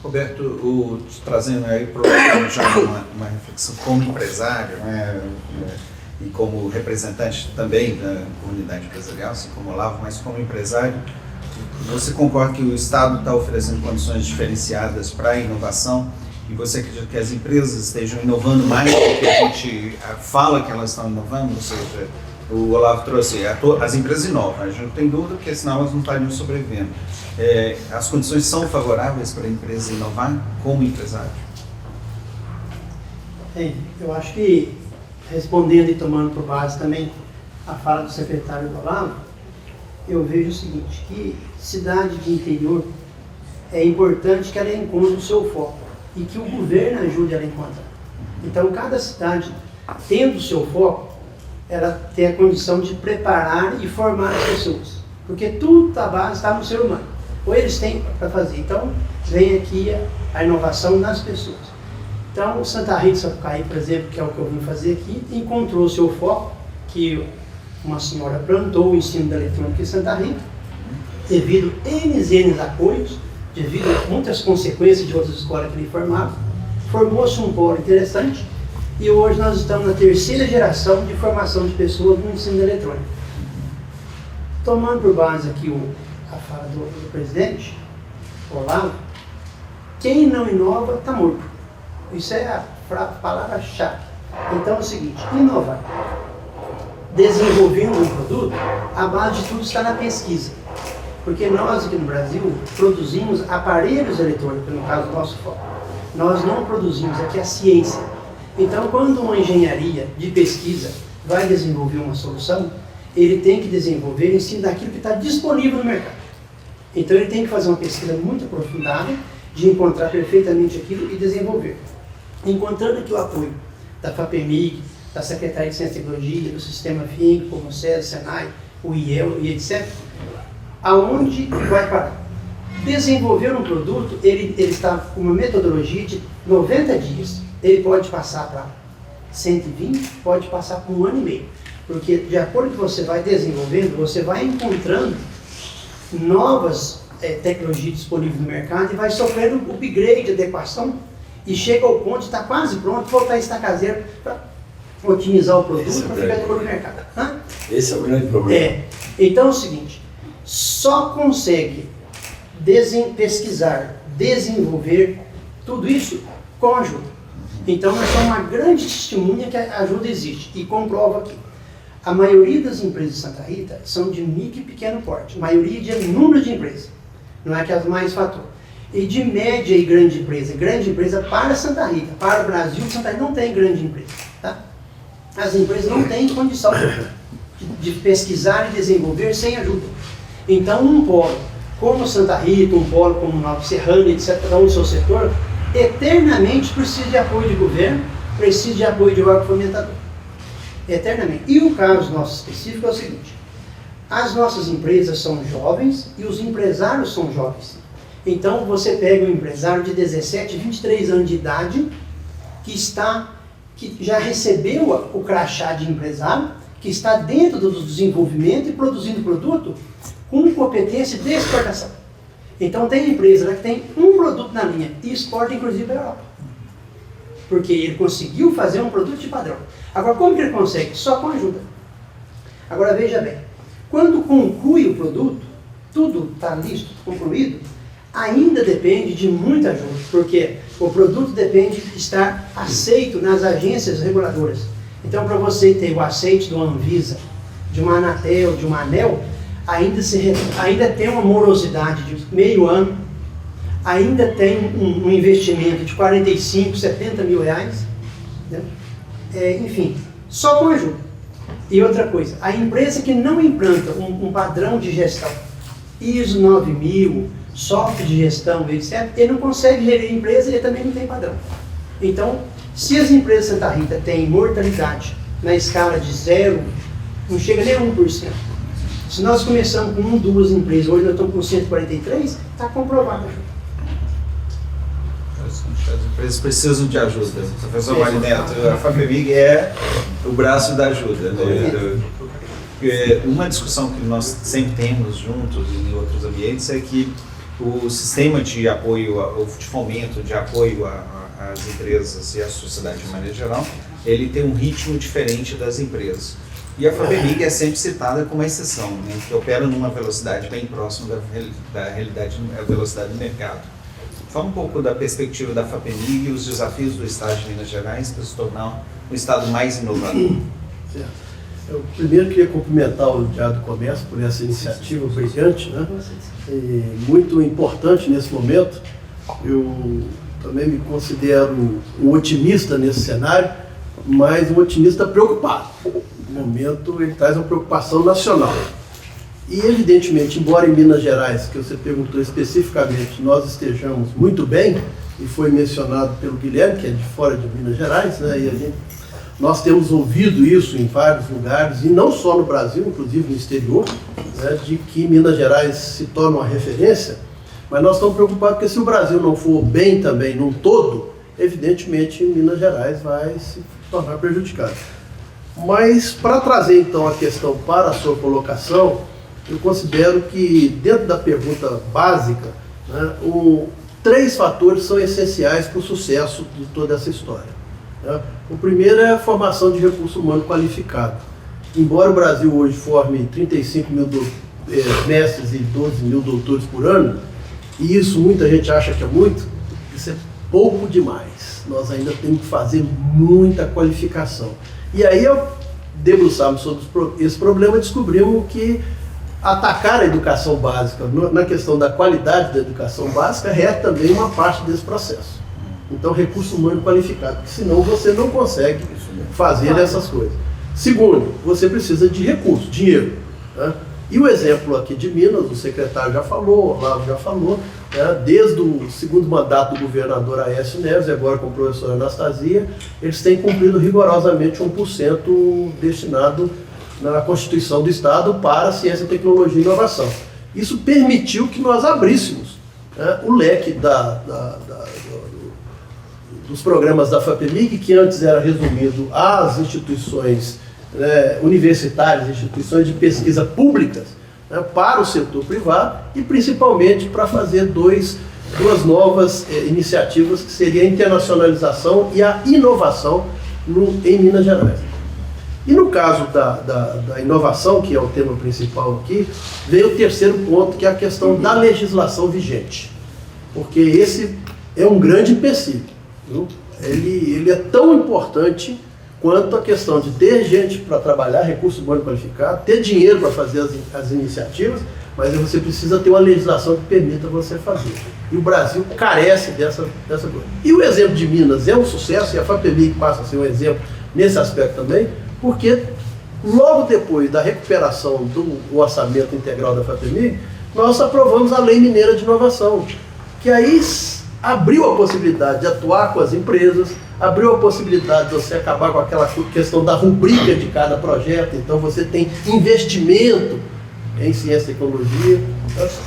Roberto, trazendo aí já uma reflexão como empresário, né, e como representante também da comunidade empresarial, assim como o Olavo, mas como empresário, você concorda que o Estado está oferecendo condições diferenciadas para a inovação e você acredita que as empresas estejam inovando mais do que a gente fala que elas estão inovando? Ou seja, o Olavo trouxe, as empresas inovam, a gente não tem dúvida, porque senão elas não estariam sobrevivendo. As condições são favoráveis para a empresa inovar como empresário? Eu acho que, respondendo e tomando por base também a fala do secretário do Olavo, eu vejo o seguinte, que cidade de interior é importante que ela encontre o seu foco e que o governo ajude ela a encontrar. Então, cada cidade, tendo o seu foco, ela tem a condição de preparar e formar as pessoas. Porque tudo a base está no ser humano. Ou eles têm para fazer. Então, vem aqui a inovação nas pessoas. Então, o Santa Rita Sapucaí, por exemplo, que é o que eu vim fazer aqui, encontrou o seu foco, que uma senhora plantou o ensino da eletrônica em Santa Rita, devido a N apoios, devido a muitas consequências de outras escolas que ele formava, formou-se um polo interessante, e hoje nós estamos na terceira geração de formação de pessoas no ensino da eletrônica. Tomando por base aqui a fala do presidente, Olavo, quem não inova está morto. Isso é a palavra-chave. Então é o seguinte, inovar. Desenvolvendo um produto, a base de tudo está na pesquisa. Porque nós aqui no Brasil produzimos aparelhos eletrônicos, no caso do nosso foco. Nós não produzimos aqui a ciência. Então, quando uma engenharia de pesquisa vai desenvolver uma solução, ele tem que desenvolver em cima daquilo que está disponível no mercado. Então, ele tem que fazer uma pesquisa muito aprofundada, de encontrar perfeitamente aquilo e desenvolver. Encontrando aqui o apoio da FAPEMIG, da Secretaria de Ciência e Tecnologia, do Sistema FIENC, como o SESI, SENAI, o IEL e etc., aonde vai parar? Desenvolver um produto, ele está com uma metodologia de 90 dias. Ele pode passar para 120, pode passar por 1 ano e meio. Porque de acordo com que você vai desenvolvendo, você vai encontrando novas tecnologias disponíveis no mercado e vai sofrendo upgrade, adequação, e chega ao ponto de estar quase pronto, voltar a estacar zero para otimizar o produto para ficar de acordo com o mercado. Esse é o grande problema. Então é o seguinte, só consegue pesquisar, desenvolver tudo isso com ajuda. Então nós somos uma grande testemunha que a ajuda existe e comprova que a maioria das empresas de Santa Rita são de micro e pequeno porte, a maioria de número de empresas, não é que as mais fator. E de média e grande empresa para Santa Rita, para o Brasil, Santa Rita não tem grande empresa. Tá? As empresas não têm condição de pesquisar e desenvolver sem ajuda. Então um polo como Santa Rita, um polo como Nova Serrana, etc., cada um do seu setor, eternamente precisa de apoio de governo, precisa de apoio de órgão fomentador. Eternamente. E o caso nosso específico é o seguinte, as nossas empresas são jovens e os empresários são jovens. Então você pega um empresário de 17, 23 anos de idade, que já recebeu o crachá de empresário, que está dentro do desenvolvimento e produzindo produto com competência de exportação. Então tem empresa que tem um produto na linha e exporta inclusive para a Europa. Porque ele conseguiu fazer um produto de padrão. Agora como que ele consegue? Só com ajuda. Agora veja bem, quando conclui o produto, tudo está listo, concluído, ainda depende de muita ajuda, porque o produto depende de estar aceito nas agências reguladoras. Então para você ter o aceite de uma Anvisa, de uma Anatel, de uma ANEEL, ainda tem uma morosidade de meio ano, ainda tem um investimento de 45, 70 mil reais, né? Enfim, só com ajuda. E outra coisa, a empresa que não implanta um padrão de gestão, ISO 9000, software de gestão, etc., ele não consegue gerir a empresa e ele também não tem padrão. Então, se as empresas de Santa Rita têm mortalidade na escala de 0, não chega nem a 1%. Se nós começamos com 1, 2 empresas, hoje nós estamos com 143, está comprovado. As empresas precisam de ajuda. Professor Marineto, a FAPEMIG é o braço da ajuda. Né? Uma discussão que nós sempre temos juntos em outros ambientes é que o sistema de apoio, de fomento, de apoio às empresas e à sociedade de maneira geral, ele tem um ritmo diferente das empresas. E a FAPEMIG é sempre citada como uma exceção, né, que opera numa velocidade bem próxima da realidade, da velocidade do mercado. Fala um pouco da perspectiva da FAPEMIG e os desafios do Estado de Minas Gerais para se tornar um Estado mais inovador. Certo. Eu primeiro queria cumprimentar o Diário do Comércio por essa iniciativa brilhante, né? E muito importante nesse momento. Eu também me considero um otimista nesse cenário, mas um otimista preocupado. No momento ele traz uma preocupação nacional. E evidentemente, embora em Minas Gerais, que você perguntou especificamente, nós estejamos muito bem, e foi mencionado pelo Guilherme, que é de fora de Minas Gerais, né? E nós temos ouvido isso em vários lugares, e não só no Brasil, inclusive no exterior, né, de que Minas Gerais se torna uma referência, mas nós estamos preocupados porque se o Brasil não for bem também num todo, evidentemente Minas Gerais vai se tornar prejudicado. Mas para trazer então a questão para a sua colocação, eu considero que dentro da pergunta básica, né, 3 fatores são essenciais para o sucesso de toda essa história. O primeiro é a formação de recurso humano qualificado. Embora o Brasil hoje forme 35 mil mestres e 12 mil doutores por ano, e isso muita gente acha que é muito, isso é pouco demais. Nós ainda temos que fazer muita qualificação. E aí, ao debruçarmos sobre esse problema, descobrimos que atacar a educação básica na questão da qualidade da educação básica é também uma parte desse processo. Então, recurso humano qualificado, porque senão você não consegue fazer essas coisas. Segundo, você precisa de recursos, dinheiro. Né? E o exemplo aqui de Minas, o secretário já falou, o Olavo já falou, né? Desde o segundo mandato do governador Aécio Neves, e agora com a professora Anastasia, eles têm cumprido rigorosamente 1% destinado na Constituição do Estado para ciência, tecnologia e inovação. Isso permitiu que nós abríssemos, né, o leque dos programas da FAPEMIG, que antes era resumido às instituições, né, universitárias, instituições de pesquisa públicas, né, para o setor privado e principalmente para fazer duas novas iniciativas, que seria a internacionalização e a inovação em Minas Gerais. E no caso da inovação, que é o tema principal aqui, veio o terceiro ponto, que é a questão da legislação vigente. Porque esse é um grande empecilho. Ele é tão importante quanto a questão de ter gente para trabalhar, recurso humano qualificado, ter dinheiro para fazer as iniciativas, mas você precisa ter uma legislação que permita você fazer. E o Brasil carece dessa coisa. E o exemplo de Minas é um sucesso, e a FAPEMIG passa a ser um exemplo nesse aspecto também, porque logo depois da recuperação do orçamento integral da FAPEMIG, nós aprovamos a Lei Mineira de Inovação, que aí abriu a possibilidade de atuar com as empresas, abriu a possibilidade de você acabar com aquela questão da rubrica de cada projeto, então você tem investimento em ciência e tecnologia,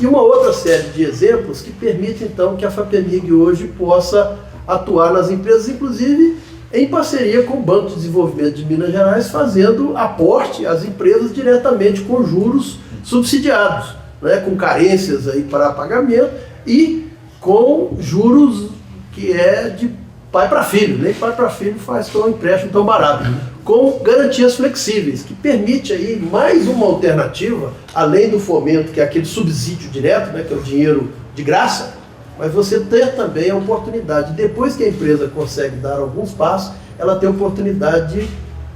e uma outra série de exemplos que permite então que a FAPEMIG hoje possa atuar nas empresas, inclusive em parceria com o Banco de Desenvolvimento de Minas Gerais, fazendo aporte às empresas diretamente com juros subsidiados, né, com carências aí para pagamento e com juros que é de pai para filho, nem pai para filho faz tão empréstimo tão barato, com garantias flexíveis, que permite aí mais uma alternativa, além do fomento, que é aquele subsídio direto, né, que é o dinheiro de graça, mas você ter também a oportunidade, depois que a empresa consegue dar alguns passos, ela tem a oportunidade de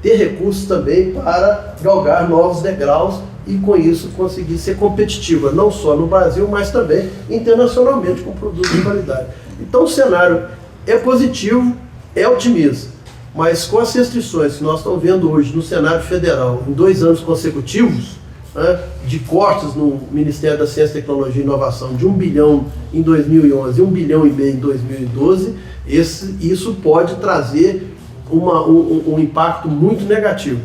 ter recursos também para galgar novos degraus e com isso conseguir ser competitiva, não só no Brasil, mas também internacionalmente com produtos de qualidade. Então o cenário é positivo, é otimista, mas com as restrições que nós estamos vendo hoje no cenário federal, em 2 anos consecutivos, né, de cortes no Ministério da Ciência, Tecnologia e Inovação de 1 bilhão em 2011 e 1,5 bilhão em 2012, isso pode trazer um impacto muito negativo.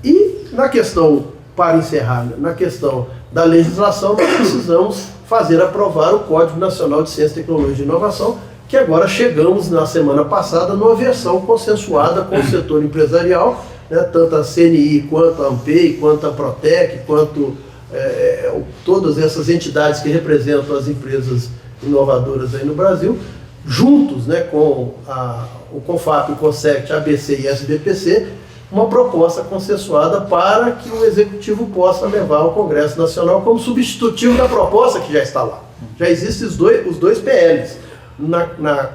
E na questão, para encerrar, na questão da legislação, nós precisamos fazer aprovar o Código Nacional de Ciência, Tecnologia e Inovação, que agora chegamos na semana passada numa versão consensuada com o setor empresarial, né, tanto a CNI, quanto a ANPEI, quanto a Protec, quanto todas essas entidades que representam as empresas inovadoras aí no Brasil, juntos, né, com o CONFAP, o CONSECT, a ABC e a SBPC, uma proposta consensuada para que o Executivo possa levar ao Congresso Nacional como substitutivo da proposta que já está lá. Já existem os dois PLs na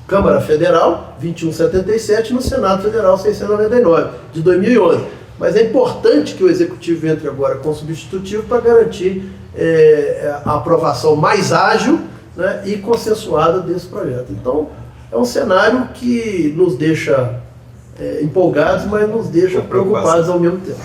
Câmara Federal, 2177, e no Senado Federal, 699, de 2011. Mas é importante que o Executivo entre agora com o substitutivo para garantir a aprovação mais ágil, né, e consensuada desse projeto. Então, é um cenário que nos deixa empolgados, mas nos deixa preocupados ao mesmo tempo.